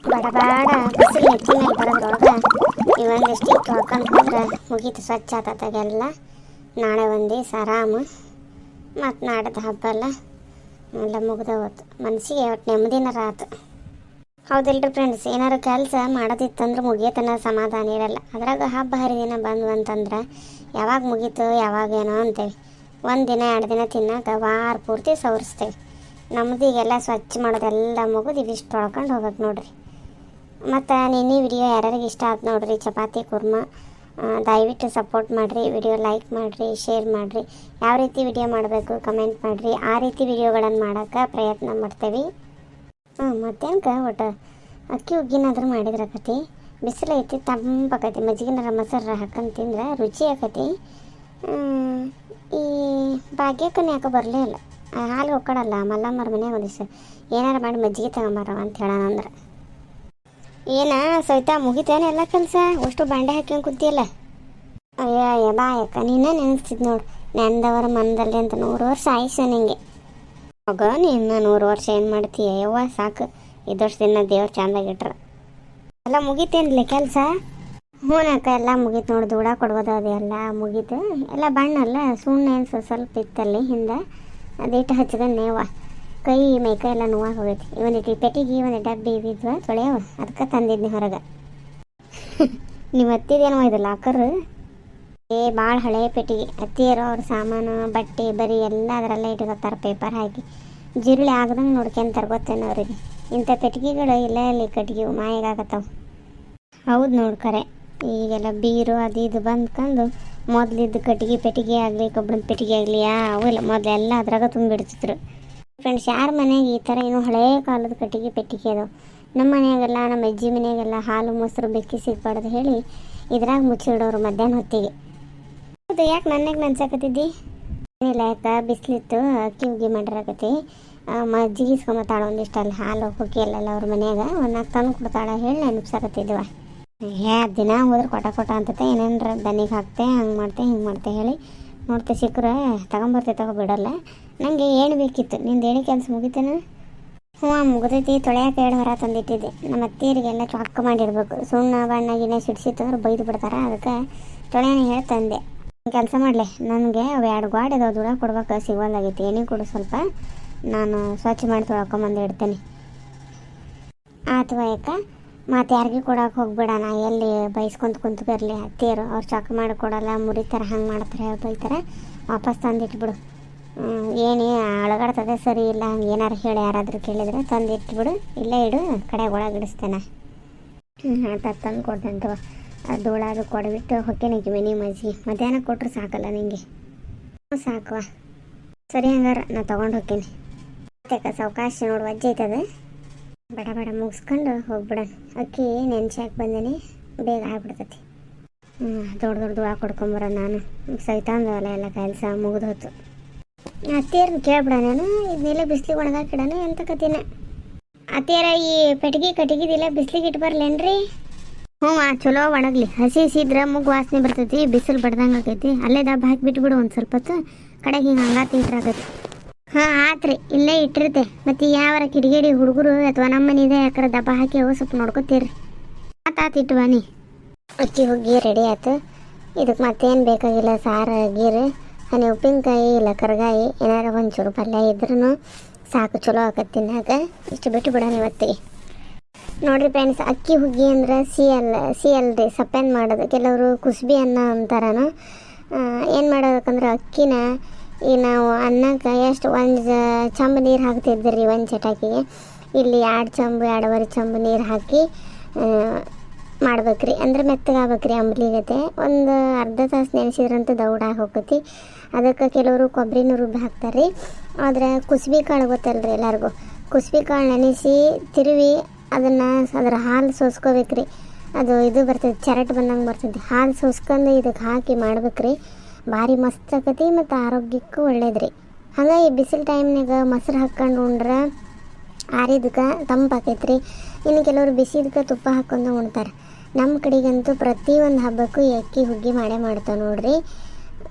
ಬಡ ಬಾಡ ಬಿಸಿಲು ನೆತ್ತಿ ಮೇಲೆ ಬರೋದ್ರೊಳಗೆ ಇವೊಂದಿಷ್ಟು ತೊಳ್ಕೊಂಡು ಹೋದ್ರೆ ಮುಗೀತು, ಸ್ವಚ್ಛ ಆತತ್ತಾಗೆಲ್ಲ. ನಾಳೆ ಒಂದು ದಿವಸ ಆರಾಮು, ಮತ್ತು ನಾಡದ ಹಬ್ಬ ಎಲ್ಲ ಮುಗ್ದ ಹೋತು. ಮನಸ್ಸಿಗೆ ಒಟ್ಟು ನೆಮ್ಮದಿನಾರ ಆತು. ಹೌದಿಲ್ರಿ ಫ್ರೆಂಡ್ಸ್, ಏನಾರು ಕೆಲಸ ಮಾಡೋದಿತ್ತಂದ್ರೆ ಮುಗಿಯತನ ಸಮಾಧಾನ ಇರಲ್ಲ. ಅದ್ರಾಗ ಹಬ್ಬ ಹರಿದಿನ ಬಂದ್ವು ಅಂತಂದ್ರೆ ಯಾವಾಗ ಮುಗೀತು ಯಾವಾಗೇನೋ ಅಂತೇವೆ. ಒಂದು ದಿನ 2 ದಿನ ತಿನ್ನೋಕೆ ವಾರ ಪೂರ್ತಿ ಸವರಿಸ್ತೇವೆ. ನಮ್ಮದು ಈಗೆಲ್ಲ ಸ್ವಚ್ಛ ಮಾಡೋದೆಲ್ಲ ಮುಗಿದು ಇವಿಷ್ಟು ತೊಳ್ಕೊಂಡು ಹೋಗ್ಬೇಕು ನೋಡ್ರಿ. ಮತ್ತು ನಿನ್ನೆ ವಿಡಿಯೋ ಯಾರ್ಯಾರಿಗೆ ಇಷ್ಟ ಆಯ್ತು ನೋಡ್ರಿ, ಚಪಾತಿ ಕುರ್ಮ, ದಯವಿಟ್ಟು ಸಪೋರ್ಟ್ ಮಾಡಿರಿ. ವಿಡಿಯೋ ಲೈಕ್ ಮಾಡಿರಿ, ಶೇರ್ ಮಾಡಿರಿ. ಯಾವ ರೀತಿ ವಿಡಿಯೋ ಮಾಡಬೇಕು ಕಮೆಂಟ್ ಮಾಡಿರಿ. ಆ ರೀತಿ ವಿಡಿಯೋಗಳನ್ನು ಮಾಡೋಕ್ಕೆ ಪ್ರಯತ್ನ ಮಾಡ್ತೇವೆ. ಮತ್ತೇನಕ ಒಟ್ಟು ಅಕ್ಕಿ ಹುಗ್ಗಿನಾದ್ರೂ ಮಾಡಿದ್ರಾಕತಿ. ಬಿಸಿಲು ಐತಿ, ತಂಪಾಕೈತಿ, ಮಜ್ಜಿಗೆನಾರ ಮೊಸರು ಹಾಕೊಂಡು ತಿಂದ್ರೆ ರುಚಿ ಆಕತಿ. ಈ ಭಾಗ್ಯಕ್ಕನ ಯಾಕೆ ಬರಲೇ ಇಲ್ಲ. ಹಾಲು ಹೋಗ್ಕೊಡಲ್ಲ, ಮಲ್ಲಮ್ಮರ ಮನೆಯಾಗ ಒಂದಿವ್ಸ ಏನಾರು ಮಾಡಿ ಮಜ್ಜಿಗೆ ತಗೊಂಬಾರವ ಅಂತ ಹೇಳೋಣ ಅಂದ್ರೆ. ಏನ ಸವಿತಾ, ಮುಗಿತೇನೆ ಎಲ್ಲ ಕೆಲಸ? ಅಷ್ಟು ಬಾಂಡೆ ಹಾಕ್ಯಂಗೆ ಕುಂತಿಯಲ್ಲ. ಅಯ್ಯ ಬಾ ಯಾಕ ನೀನೇ ನೆನೆಸ್ತಿದ್ ನೋಡು, ನೆಂದವರ ಮನದಲ್ಲಿ ಅಂತ 100 ವರ್ಷ ಆಯುಷ್ಯ ನಿಂಗೆ. ಹೋಗ ನೀನು 100 ವರ್ಷ ಏನು ಮಾಡ್ತೀಯ ಯವ್ವ, ಸಾಕು. ಇದಷ್ಟು ದಿನ ದೇವ್ರು ಚಂದಾಗಿಟ್ರ ಎಲ್ಲ ಮುಗೀತೇನಿಲ್ಲ ಕೆಲಸ? ಹೂನಕ್ಕ ಎಲ್ಲ ಮುಗೀತು ನೋಡಿ. ದೂಡ ಕೊಡ್ಬೋದು, ಅದೆಲ್ಲ ಮುಗೀತು. ಎಲ್ಲ ಬಣ್ಣ ಅಲ್ಲ, ಸುಣ್ಣೆ ಸ್ವಲ್ಪ ಇತ್ತಲ್ಲಿ ಹಿಂದೆ, ಅದಿಟ್ಟು ಹಚ್ಕೊಂಡೇವ. ಕೈ ಮೈಕೈ ಎಲ್ಲ ನೋವಾಗಿ ಹೋಗೈತಿ. ಇವನಿಟ್ಟು ಪೆಟ್ಟಿಗೆ ಒಂದು ಡಬ್ಬಿ ಇದ್ದಿದ್ವ ತೊಳೆಯವ, ಅದಕ್ಕೆ ತಂದಿದ್ನಿ ಹೊರಗೆ. ನೀವು ಹತ್ತಿದೇನೋ ಇದು ಲಾಕರ್ ಭಾಳ ಹಳೆಯ ಪೆಟ್ಟಿಗೆ. ಹತ್ತಿರೋ ಅವ್ರ ಸಾಮಾನು ಬಟ್ಟೆ ಬರೀ ಎಲ್ಲ ಅದರಲ್ಲೇ ಇಟ್ಕೊತಾರೆ, ಪೇಪರ್ ಹಾಕಿ. ಜಿರುಳಿ ಆಗದಂಗೆ ನೋಡ್ಕೊಂತಾರೆ, ಗೊತ್ತೇನೋ ಅವ್ರಿಗೆ. ಇಂಥ ಪೆಟ್ಟಿಗೆಗಳು ಇಲ್ಲ ಇಲ್ಲಿ ಕಟ್ಟಿಗೆ ಮಾಯಿಗಾಗತ್ತವ. ಹೌದು ನೋಡಿ, ಕರೆ. ಈಗೆಲ್ಲ ಬೀರು ಅದು ಇದು ಬಂದ್ಕೊಂಡು ಮೊದಲಿದ್ದು ಕಟ್ಟಿಗೆ ಪೆಟ್ಟಿಗೆ ಆಗಲಿ ಕಬ್ಬಿಣದ ಪೆಟ್ಟಿಗೆ ಆಗಲಿ ಯಾವೂ ಇಲ್ಲ. ಮೊದಲೆಲ್ಲ ಅದ್ರಾಗ ತುಂಬಿಡ್ತಿದ್ರು. ಫ್ರೆಂಡ್ಸ್, ಯಾರ ಮನೆಯಾಗ ಈ ಥರ ಏನೋ ಹಳೆಯ ಕಾಲದ ಕಟ್ಟಿಗೆ ಪೆಟ್ಟಿಗೆ ಅದಾವೆ. ನಮ್ಮ ಮನೆಯಾಗೆಲ್ಲ, ನಮ್ಮ ಅಜ್ಜಿ ಮನೆಯಾಗೆಲ್ಲ ಹಾಲು ಮೊಸರು ಬೆಕ್ಕಿ ಸಿಗ್ಬಾರ್ದು ಹೇಳಿ ಇದ್ರಾಗ ಮುಚ್ಚಿಡೋರು ಮಧ್ಯಾಹ್ನ ಹೊತ್ತಿಗೆ. ಹೌದು, ಯಾಕೆ ನನಗೆ ನೆನ್ಸಾಕತ್ತಿದ್ದಿ? ಏನಿಲ್ಲ, ಯಾಕೆ ಬಿಸಿಲಿತ್ತು, ಅಕ್ಕಿ ಹುಗ್ಗಿ ಮಾಡಿರಾಕತಿ. ಮಜ್ಜಿಗೆ ಇಸ್ಕೊಂಬತ್ತಾಳ ಒಂದಿಷ್ಟು, ಅಲ್ಲಿ ಹಾಲು ಹೋಗಿ ಎಲ್ಲಲ್ಲ ಅವ್ರ ಮನ್ಯಾಗ ಒಂದು 4 ತಂದು ಕೊಡ್ತಾಳೆ ಹೇಳಿ ನೆನಪಿಸಾಕತ್ತಿದ್ವ. ದಿನ ಹೋದ್ರೆ ಕೊಟ ಅಂತತೆ, ಏನೇನ್ರ ದನಿಗೆ ಹಾಕ್ತೆ, ಹಂಗೆ ಮಾಡ್ತೆ ಹಿಂಗೆ ಮಾಡ್ತೆ ಹೇಳಿ ನೋಡ್ತೆ. ಸಿಕ್ಕರೆ ತಗೊಂಬರ್ತೆ, ಬಿಡಲ್ಲ. ನನಗೆ ಏನು ಬೇಕಿತ್ತು, ನಿಂದು ಹೇಳಿ ಕೆಲಸ ಮುಗಿತೇನೆ? ಹ್ಞೂ ಮುಗಿದೈತಿ. ತೊಳೆಯೋಕೆ 2 ಹೊರ ತಂದಿಟ್ಟಿದ್ದೆ. ನಮ್ಮ ಅತ್ತೆಯರಿಗೆಲ್ಲ ಚೊಕ್ಕ ಮಾಡಿರ್ಬೇಕು. ಸುಣ್ಣ ಬಣ್ಣ ಗಿಣ್ಣ ಸಿಡ್ಸಿತ್ತು ಅಂದ್ರೆ ಬೈದು ಬಿಡ್ತಾರೆ. ಅದಕ್ಕೆ ತೊಳೆಯೋಣ ಹೇಳಿ ತಂದೆ. ಕೆಲಸ ಮಾಡಲೆ, ನನಗೆ 2 ಗಾಡಿ ಅದಾವೆ, ದುಡ ಕೊಡ್ಬೇಕು, ಸಿಗೋಲ್ಲಾಗೈತಿ. ಎಣ್ಣೆ ಕೊಡು ಸ್ವಲ್ಪ, ನಾನು ಸ್ವಚ್ಛ ಮಾಡಿ ತೊಳ್ಕೊಂಬಂದು ಇಡ್ತೇನೆ. ಅಥವಾ ಯಾಕೆ ಮತ್ತು ಯಾರಿಗೆ ಕೊಡೋಕೆ ಹೋಗ್ಬೇಡ, ನಾ ಎಲ್ಲಿ ಬೈಸ್ಕೊಂತ ಬರಲಿ. ಅತ್ತೆಯರು ಅವ್ರು ಚೊಕ್ಕ ಮಾಡಿ ಕೊಡಲ್ಲ, ಮುರಿತಾರೆ, ಹಂಗೆ ಮಾಡ್ತಾರೆ, ಬೈತಾರೆ. ವಾಪಸ್ ತಂದಿಟ್ಬಿಡು. ಏನೇ ಅಳಗಾಡ್ತದೆ ಸರಿ ಇಲ್ಲ, ಹಂಗೆ ಏನಾರು ಹೇಳಿ ಯಾರಾದರೂ ಕೇಳಿದ್ರೆ ತಂದಿಟ್ಬಿಡು. ಇಲ್ಲೇ ಇಡು, ಕಡೆಗೆ ಒಳಗೆ ಇಡಿಸ್ತೇನೆ. ತಂದು ಕೊಡ್ತೇನೆ. ಅದು ಅದು ಕೊಡ್ಬಿಟ್ಟು ಹೊಕ್ಕೇನಿಗೆ ಮಿನಿ ಮಜ್ಜಿಗೆ ಮಧ್ಯಾಹ್ನ ಕೊಟ್ಟರು ಸಾಕಲ್ಲ ನಿಂಗೆ? ಸಾಕುವ, ಸರಿ ಹಂಗಾರ ನಾ ತೊಗೊಂಡು ಹೋಗ್ತೀನಿ. ಮತ್ತೆ ಸಾವಕಾಶ ನೋಡು, ವಜ್ಜೆ ಐತದೆ. ಬಡ ಮುಗಿಸ್ಕೊಂಡು ಹೋಗ್ಬಿಡ. ಅಕ್ಕಿ ನೆನ್ಸಾಕಿ ಬಂದೇನಿ, ಬೇಗ ಆಗ್ಬಿಡ್ತೈತಿ. ದೊಡ್ಡ ದುಳ ಕೊಡ್ಕೊಂಬರ. ನಾನು ಸಹಿತ ಅಂದವಲ್ಲ ಎಲ್ಲ ಕೆಲಸ ಮುಗಿದು ಹೋತು. ಅತ್ತಿಯರ್ನ ಕೇಳ್ಬಿಡ, ನಾನು ಇದನ್ನೆಲ್ಲ ಬಿಸ್ಲಿಗೆ ಒಣಗಾಕಿಡೋಣ ಎಂತ ಕತಿನ. ಅತ್ತಿಯರ ಈ ಪೆಟ್ಟಿಗೆ ಕಟ್ಟಿಗಿದಿಲ್ಲ ಬಿಸ್ಲಿಗೆ ಇಟ್ಟು ಬರ್ಲೇನ್ರಿ? ಹ್ಞೂ ಚಲೋ ಒಣಗಲಿ. ಹಸಿ ಇದ್ರೆ ಮುಗ್ಗು ವಾಸನೆ ಬರ್ತೈತಿ, ಬಿಸಿಲು ಬಡ್ದಂಗೆ ಆಕೈತಿ. ಅಲ್ಲೇ ದಬ್ಬ ಹಾಕಿಬಿಟ್ಬಿಡು ಒಂದು ಸ್ವಲ್ಪ ಹೊತ್ತು, ಕಡೆಗೆ ಹಿಂಗೆ ಹಂಗಾತಿ ಇಟ್ರಾಗೈತಿ. ಹಾಂ ಆತ್ರಿ, ಇಲ್ಲೇ ಇಟ್ಟಿರುತ್ತೆ. ಮತ್ತು ಯಾವಾರ ಕಿಡಿಗೇಡಿ ಹುಡುಗರು ಅಥವಾ ನಮ್ಮ ಮನೆಯಿದೆ ಯಾಕಡೆ ದಬ್ಬ ಹಾಕಿ ಅವು ಸ್ವಲ್ಪ ನೋಡ್ಕೊತೀರಿ. ಆತು ಬನ್ನಿ. ಅಕ್ಕಿ ಹುಗ್ಗಿ ರೆಡಿ ಆಯ್ತು. ಇದಕ್ಕೆ ಮತ್ತೇನು ಬೇಕಾಗಿಲ್ಲ. ಸಾರು ಗೀರು ಹನಿ ಉಪ್ಪಿನಕಾಯಿ ಇಲ್ಲ ಕರ್ಗಾಯಿ ಏನಾರು ಒಂಚೂರು ಪಲ್ಯ ಇದ್ರೂ ಸಾಕು, ಚಲೋ ಆಕತ್ತೆ ತಿನ್ನಾಕ. ಇಷ್ಟು ಬಿಟ್ಟು ಬಿಡೋಣ ಇವತ್ತಿಗೆ. ನೋಡಿರಿ ಫ್ರೆಂಡ್ಸ್, ಅಕ್ಕಿ ಹುಗ್ಗಿ ಅಂದ್ರೆ ಸಿ ಅಲ್ರಿ, ಸಪ್ಪೆನ್ ಮಾಡೋದು. ಕೆಲವರು ಕುಸ್ಬಿ ಅನ್ನ ಅಂತಾರನು. ಏನು ಮಾಡೋದಕ್ಕಂದ್ರೆ ಅಕ್ಕಿನ ಈಗ ನಾವು ಅನ್ನಕ್ಕೆ ಎಷ್ಟು 1 ಚಂಬು ನೀರು ಹಾಕ್ತಿದ್ರಿ ಒಂದು ಚಟಾಕಿಗೆ. ಇಲ್ಲಿ 2 ಚಂಬು 2.5 ಚಂಬು ನೀರು ಹಾಕಿ ಮಾಡ್ಬೇಕ್ರಿ. ಅಂದ್ರೆ ಮೆತ್ತಗಾಗ್ಬೇಕ್ರಿ, ಅಂಬ್ಲಿಗತೆ. ಒಂದು ಅರ್ಧ ತಾಸು ನೆನೆಸಿದ್ರಂತೂ ದೌಡಾಗಿ ಹೋಗ್ತೈತಿ. ಅದಕ್ಕೆ ಕೆಲವರು ಕೊಬ್ಬರಿನೂ ರುಬ್ಬಿ ಹಾಕ್ತಾರೆ. ಆದರೆ ಕುಸ್ಬಿ ಕಾಳು ಗೊತ್ತಲ್ರಿ ಎಲ್ಲರಿಗೂ. ಕುಸ್ಬಿ ಕಾಳು ನೆನೆಸಿ ತಿರುವಿ ಅದರ ಹಾಲು ಸೋಸ್ಕೋಬೇಕ್ರಿ. ಅದು ಇದು ಬರ್ತೈತಿ, ಚರಟ್ ಬಂದಂಗೆ ಬರ್ತೈತಿ. ಹಾಲು ಸೋಸ್ಕೊಂಡು ಇದಕ್ಕೆ ಹಾಕಿ ಮಾಡ್ಬೇಕ್ರಿ. ಭಾರಿ ಮಸ್ತ್ ಆಕತಿ ಮತ್ತು ಆರೋಗ್ಯಕ್ಕೂ ಒಳ್ಳೇದ್ರಿ. ಹಾಗಾಗಿ ಬಿಸಿಲು ಟೈಮ್ನಾಗ ಮೊಸರು ಹಾಕ್ಕೊಂಡು ಉಂಡ್ರೆ ಆರಿದಕ್ಕೆ ತಂಪಾಕೈತ್ರಿ. ಇನ್ನು ಕೆಲವರು ಬಿಸಿದಕ್ಕೆ ತುಪ್ಪ ಹಾಕ್ಕೊಂಡು ಉಣ್ತಾರೆ. ನಮ್ಮ ಕಡೆಗಂತೂ ಪ್ರತಿಯೊಂದು ಹಬ್ಬಕ್ಕೂ ಈ ಅಕ್ಕಿ ಹುಗ್ಗಿ ಮಾಡೇ ಮಾಡ್ತಾವೆ ನೋಡ್ರಿ.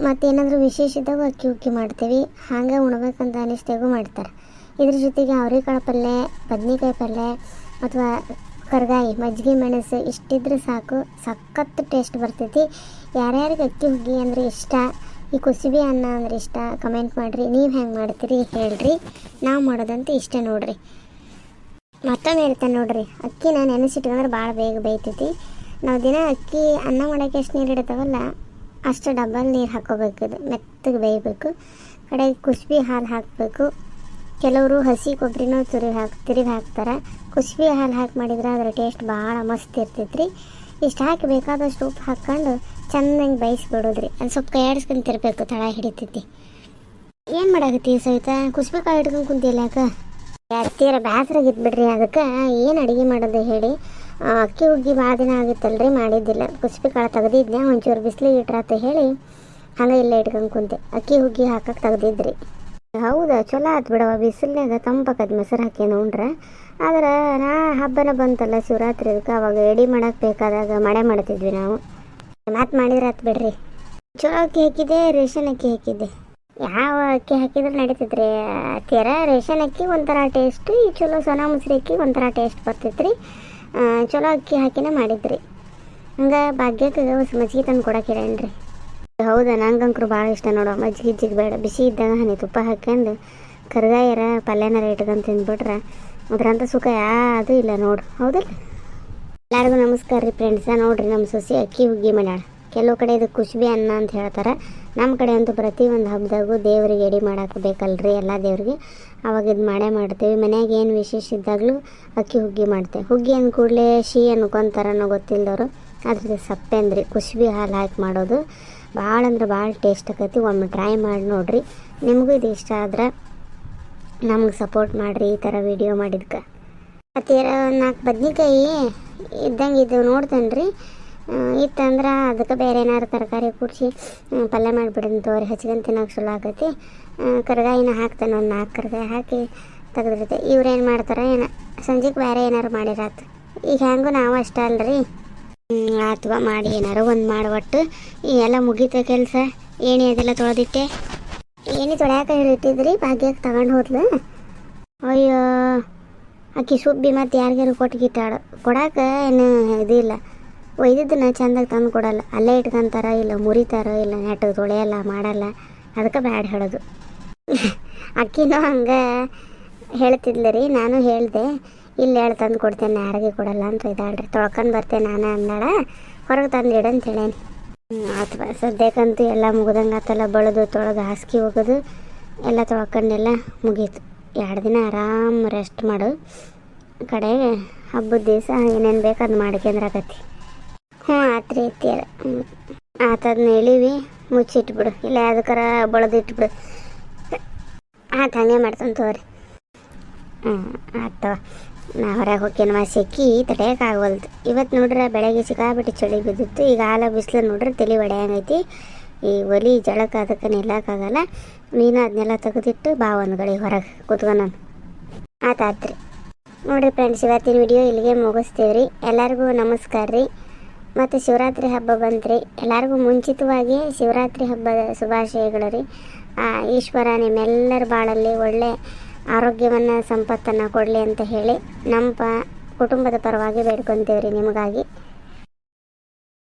ಮತ್ತೇನಾದರೂ ವಿಶೇಷ ಇದ್ದಾಗ ಅಕ್ಕಿ ಹುಗ್ಗಿ ಮಾಡ್ತೀವಿ. ಹಾಗೆ ಉಣ್ಬೇಕಂತ ಅನಿಸ್ದಾಗೂ ಮಾಡ್ತಾರೆ. ಇದ್ರ ಜೊತೆಗೆ ಅವ್ರೆಕಾಳು ಪಲ್ಯ, ಬದ್ನಿಕಾಯಿ ಪಲ್ಯ ಅಥವಾ ಕರ್ಗಾಯಿ, ಮಜ್ಜಿಗೆ ಮೆಣಸು ಇಷ್ಟಿದ್ರೆ ಸಾಕು, ಸಖತ್ ಟೇಸ್ಟ್ ಬರ್ತೈತಿ. ಯಾರ್ಯಾರಿಗೆ ಅಕ್ಕಿ ಹುಗ್ಗಿ ಅಂದರೆ ಇಷ್ಟ, ಈ ಕುಸುಬಿ ಅನ್ನ ಅಂದ್ರೆ ಇಷ್ಟ ಕಮೆಂಟ್ ಮಾಡಿರಿ. ನೀವು ಹೆಂಗೆ ಮಾಡ್ತೀರಿ ಹೇಳ್ರಿ. ನಾವು ಮಾಡೋದಂತೂ ಇಷ್ಟ ನೋಡ್ರಿ. ಮತ್ತೊಮ್ಮೆ ಹೇಳ್ತೇನೆ ನೋಡ್ರಿ, ಅಕ್ಕಿನ ನೆನೆಸಿಟ್ಕೊಂಡ್ರೆ ಭಾಳ ಬೇಗ ಬೇಯ್ತೈತಿ. ನಾವು ದಿನ ಅಕ್ಕಿ ಅನ್ನ ಮಾಡೋಕ್ಕೆ ಎಷ್ಟು ನೀರು ಇಡ್ತಾವಲ್ಲ ಅಷ್ಟು ಡಬ್ಬಲ್ ನೀರು ಹಾಕ್ಕೋಬೇಕು. ಇದು ಮೆತ್ತಗೆ ಬೇಯಬೇಕು. ಕಡೆಗೆ ಕುಸುಬಿ ಹಾಲು ಹಾಕಬೇಕು. ಕೆಲವರು ಹಸಿ ಕೊಬ್ಬರಿನೂ ತಿರುವಿ ಹಾಕ್ತಾರೆ. ಕುಸುಬಿ ಹಾಲು ಹಾಕಿ ಮಾಡಿದ್ರೆ ಅದರ ಟೇಸ್ಟ್ ಭಾಳ ಮಸ್ತ್ ಇರ್ತೈತ್ರಿ. ಇಷ್ಟು ಹಾಕಿ ಬೇಕಾದಷ್ಟು ಉಪ್ಪು ಹಾಕ್ಕೊಂಡು ಚೆನ್ನಾಗಿ ಬೇಯಿಸ್ಬಿಡೋದ್ರಿ. ಅದು ಸ್ವಲ್ಪ ಕೈ ಆಡಿಸ್ಕೊಂಡು ತಿರ್ಬೇಕು, ತಳ ಹಿಡಿತೈತಿ. ಏನು ಮಾಡಾಕತ್ತಿ ಸವಿತಾ? ಕುಸುಬಿ ಕಾಳು ಹಿಡ್ಕೊಂಡು ಕುಂತಿಲ್ಲ ಯಾಕೆ? ಅತ್ತಿಯರ ಬ್ಯಾಸ್ರಾಗಿತ್ತು ಬಿಡ್ರಿ. ಅದಕ್ಕೆ ಏನು ಅಡುಗೆ ಮಾಡೋದು ಹೇಳಿ. ಅಕ್ಕಿ ಹುಗ್ಗಿ ಭಾಳ ದಿನ ಆಗಿತ್ತಲ್ರಿ, ಮಾಡಿದ್ದಿಲ್ಲ. ಕುಸುಬಿ ಕಾಳು ತೆಗ್ದಿದ್ದೆ, ಒಂಚೂರು ಬಿಸಿಲಿಗೆ ಇಟ್ರಾತ ಹೇಳಿ ಹಂಗೆ ಇಲ್ಲೇ ಇಟ್ಕೊಂಡು ಕುಂತೆ. ಅಕ್ಕಿ ಹುಗ್ಗಿ ಹಾಕಕ್ಕೆ ತೆಗ್ದಿದ್ರಿ. ಹೌದಾ, ಚಲೋ ಆಯ್ತು ಬಿಡವ. ಬಿಸಿಲ್ನಾಗ ತಂಪಕ್ಕದ ಮೊಸರು ಹಾಕಿ ಉಂಡ್ರೆ. ಆದ್ರೆ ಹಬ್ಬನ ಬಂತಲ್ಲ ಶಿವರಾತ್ರಿ, ಅದಕ್ಕೆ ಅವಾಗ ಎಡಿ ಮಾಡಕ್ಕೆ ಬೇಕಾದಾಗ ಮಳೆ ಮಾಡ್ತಿದ್ವಿ ನಾವು. ಮಾತು ಮಾಡಿದ್ರೆ ಆತು ಬಿಡ್ರಿ. ಚಲೋ ಅಕ್ಕಿ ಹಾಕಿದ್ದೆ, ರೇಷನ್ ಅಕ್ಕಿ ಹಾಕಿದ್ದೆ. ಯಾವ ಅಕ್ಕಿ ಹಾಕಿದ್ರೆ ನಡೀತೈತ್ರಿ ಅತ್ತಿಯರ. ರೇಷನ್ ಅಕ್ಕಿ ಒಂಥರ ಟೇಸ್ಟ್, ಈ ಚಲೋ ಸೋನಾ ಮುಸ್ರಿ ಅಕ್ಕಿ ಒಂಥರ ಟೇಸ್ಟ್ ಬರ್ತೈತ್ರಿ. ಚಲೋ ಅಕ್ಕಿ ಹಾಕಿನೇ ಮಾಡಿದ್ರಿ. ಹಂಗೆ ಭಾಗ್ಯಕ್ಕೆ ಮಜ್ಜಿಗೆ ತಂದು ಕೊಡೋಕಿರೇನ್ರಿ? ಹೌದಾ, ನಂಗಂಕರು ಭಾಳ ಇಷ್ಟ ನೋಡೋ. ಮಜ್ಜಿಗೆ ಬೇಡ, ಬಿಸಿ ಇದ್ದಾಗ ಹನಿ ತುಪ್ಪ ಹಾಕ್ಯಂಡು ಕರ್ಗಾಯರ ಪಲ್ಯನಾರ ಇಟ್ಕೊಂಡು ತಿಂದ್ಬಿಟ್ರೆ ಅದ್ರಂಥ ಸುಖ ಯಾವುದೂ ಇಲ್ಲ ನೋಡು. ಹೌದಲ್ಲ? ಎಲ್ಲರಿಗೂ ನಮಸ್ಕಾರ ರೀ ಫ್ರೆಂಡ್ಸ. ನೋಡಿರಿ, ನಮ್ಮ ಸೊಸೆ ಅಕ್ಕಿ ಹುಗ್ಗಿ ಮಾಡ್ಯಾಳ. ಕೆಲವು ಕಡೆ ಇದು ಕುಸುಬಿ ಅನ್ನ ಅಂತ ಹೇಳ್ತಾರೆ. ನಮ್ಮ ಕಡೆ ಅಂತೂ ಪ್ರತಿಯೊಂದು ಹಬ್ಬದಾಗೂ ದೇವ್ರಿಗೆ ಎಡಿ ಮಾಡೋಕೆ ಬೇಕಲ್ರಿ, ಎಲ್ಲ ದೇವ್ರಿಗೆ. ಅವಾಗ ಇದು ಮಾಡ್ತೀವಿ. ಮನ್ಯಾಗ ಏನು ವಿಶೇಷ ಇದ್ದಾಗಲೂ ಅಕ್ಕಿ ಹುಗ್ಗಿ ಮಾಡ್ತೇವೆ. ಹುಗ್ಗಿ ಅಂದ ಕೂಡಲೇ ಅನ್ಕೊತಾರನೋ ಗೊತ್ತಿಲ್ಲದವರು, ಅದ್ರದ್ದು ಸಪ್ಪೆ ಅಂದ್ರಿ ಕುಸುಬಿ ಹಾಲು ಹಾಕಿ ಮಾಡೋದು ಭಾಳ ಅಂದ್ರೆ ಭಾಳ ಟೇಸ್ಟ್ ಆಕೈತಿ. ಒಮ್ಮೆ ಟ್ರೈ ಮಾಡಿ ನೋಡಿರಿ. ನಿಮಗೂ ಇದು ಇಷ್ಟ ಆದ್ರೆ ನಮ್ಗೆ ಸಪೋರ್ಟ್ ಮಾಡಿರಿ ಈ ಥರ ವೀಡಿಯೋ ಮಾಡಿದ್ಕೆ. ಮತ್ತು 4 ಬದ್ನಿಕಾಯಿ ಇದ್ದಂಗೆ ಇದು ನೋಡ್ತೇನೆ ರೀ. ಇತ್ತಂದ್ರೆ ಅದಕ್ಕೆ ಬೇರೆ ಏನಾರು ತರಕಾರಿ ಕೂಡಿಸಿ ಪಲ್ಯ ಮಾಡಿಬಿಡೋದು ತೋರಿ, ಹಚ್ಕೊಂಡು ತಿನ್ನೋಕೆ ಚಲೋ ಆಕೈತಿ. ಕರ್ಗಾಯಿನ ಹಾಕ್ತಾನೆ, ಒಂದು 4 ಕರ್ಗಾಯಿ ಹಾಕಿ ತೆಗೆದಿರುತ್ತೆ. ಇವ್ರು ಏನು ಮಾಡ್ತಾರೆ ಏನೋ ಸಂಜೆಗೆ ಬೇರೆ ಏನಾರು ಮಾಡಿರಾತು. ಈಗ ಹೆಂಗೂ ನಾವು ಅಷ್ಟೇ ಅಲ್ರಿ, ಅಥವಾ ಮಾಡಿ ಏನಾರು ಒಂದು ಮಾಡಿ ಒಟ್ಟು ಈ ಎಲ್ಲ ಮುಗೀತ ಕೆಲಸ. ಏಣಿ ಅದೆಲ್ಲ ತೊಳೆದಿಟ್ಟೆ. ಏಣಿ ತೊಳ್ಯಾಕ ಹೇಳಿಟ್ಟಿದ್ರಿ, ಭಾಗ್ಯಕ್ಕೆ ತಗೊಂಡು ಹೋದ್ಲು. ಅಯ್ಯೋ, ಆಕಿ ಸುಬ್ಬಿ ಮತ್ತು ಯಾರಿಗಾರು ಕೊಟ್ಗಿಟ್ಟಾಳು. ಕೊಡಾಕ ಏನು ಇದಿಲ್ಲ, ಒಯ್ದಿದ್ದನ್ನ ಚೆಂದಾಗಿ ತಂದು ಕೊಡಲ್ಲ. ಅಲ್ಲೇ ಇಟ್ಕೊಂತಾರ, ಇಲ್ಲ ಮುರಿತಾರೋ, ಇಲ್ಲ ನೆಟ್ಟಗೆ ತೊಳೆಯಲ್ಲ, ಮಾಡಲ್ಲ. ಅದಕ್ಕೆ ಬ್ಯಾಡ ಹೇಳೋದು. ಅಕ್ಕಿನೂ ಹಂಗೆ ಹೇಳ್ತಿದ್ಲು ರೀ. ನಾನು ಹೇಳಿದೆ, ಇಲ್ಲಿ ಹೇಳಿ ತಂದು ಕೊಡ್ತೇನೆ, ಯಾರಿಗೆ ಕೊಡಲ್ಲ ಅಂತ ಇದ್ದಾಳ್ರಿ. ತೊಳ್ಕೊಂಡು ಬರ್ತೇನೆ ನಾನೇ ಅಂದಾಳ, ಹೊರಗೆ ತಂದು ಇಡು ಅಂತ ಹೇಳೇನಿ. ಆತ್ವ ಸದ್ಯಕ್ಕಂತೂ ಎಲ್ಲ ಮುಗ್ದಂಗೆ ಆತಲ್ಲ. ಬಳ್ದು ತೊಳೆದು ಹಾಸಿಗೆ ಹೋಗೋದು ಎಲ್ಲ ತೊಳ್ಕೊಂಡೆಲ್ಲ ಮುಗೀತು. 2 ದಿನ ಆರಾಮ್ ರೆಸ್ಟ್ ಮಾಡು. ಕಡೆಗೆ ಹಬ್ಬದ ದಿವಸ ಏನೇನು ಬೇಕು ಅದು ಮಾಡ್ಕೊಂಡ್ರಾಕತಿ. ಆತ್ರಿ ಎತ್ತಿಯರ ಆತದನ್ನ ಎಳಿವಿ ಮುಚ್ಚಿಟ್ಬಿಡು, ಇಲ್ಲ ಅದಕ್ಕಾರ ಬಳ್ದಿಟ್ಬಿಡು. ಹಂಗೆ ಮಾಡ್ತಾನೆ ತೋರಿ. ಆತವ. ನಾ ಹೊರಗೆ ಹೋಗ್ಯನವ, ಸೆಕ್ಕಿ ತಡೆಯೋಕ್ಕಾಗವಲ್ದು. ಇವತ್ತು ನೋಡ್ರೆ ಬೆಳಗ್ಗೆ ಸಿಕ್ಕಾಬಿಟ್ಟು ಚಳಿ ಬಿದ್ದಿತ್ತು. ಈಗ ಆಲ ಬಿಸಿಲು ನೋಡ್ರೆ ತಲೆ ಹೊಡೆಯಂಗೈತಿ. ಈ ಒಲಿ ಜಳಕ್ಕೆ ಅದಕ್ಕೆ ನಿಲ್ಲಕ್ಕಾಗಲ್ಲ. ನೀನು ಅದನ್ನೆಲ್ಲ ತೆಗೆದಿಟ್ಟು ಬಾ ಒಂದು ಗಳಿ ಹೊರಗೆ ಕೂತ್ಕೊಂಡು ಆತಾತ್ರಿ. ನೋಡಿರಿ ಫ್ರೆಂಡ್ಸ್, ಇವತ್ತಿನ ವಿಡಿಯೋ ಇಲ್ಲಿಗೆ ಮುಗಿಸ್ತೀವ್ರಿ. ಎಲ್ಲರಿಗೂ ನಮಸ್ಕಾರ ರೀ. ಮತ್ತು ಶಿವರಾತ್ರಿ ಹಬ್ಬ ಬಂತ್ರಿ. ಎಲ್ಲರಿಗೂ ಮುಂಚಿತವಾಗಿ ಶಿವರಾತ್ರಿ ಹಬ್ಬದ ಶುಭಾಶಯಗಳು ರೀ. ಈಶ್ವರ ನಿಮ್ಮೆಲ್ಲರ ಬಾಳಲ್ಲಿ ಒಳ್ಳೆ ಆರೋಗ್ಯವನ್ನು ಸಂಪತ್ತನ್ನು ಕೊಡಲಿ ಅಂತ ಹೇಳಿ ನಮ್ಮ ಕುಟುಂಬದ ಪರವಾಗಿ ಬೇಡ್ಕೊತೀವ್ರಿ ನಿಮಗಾಗಿ.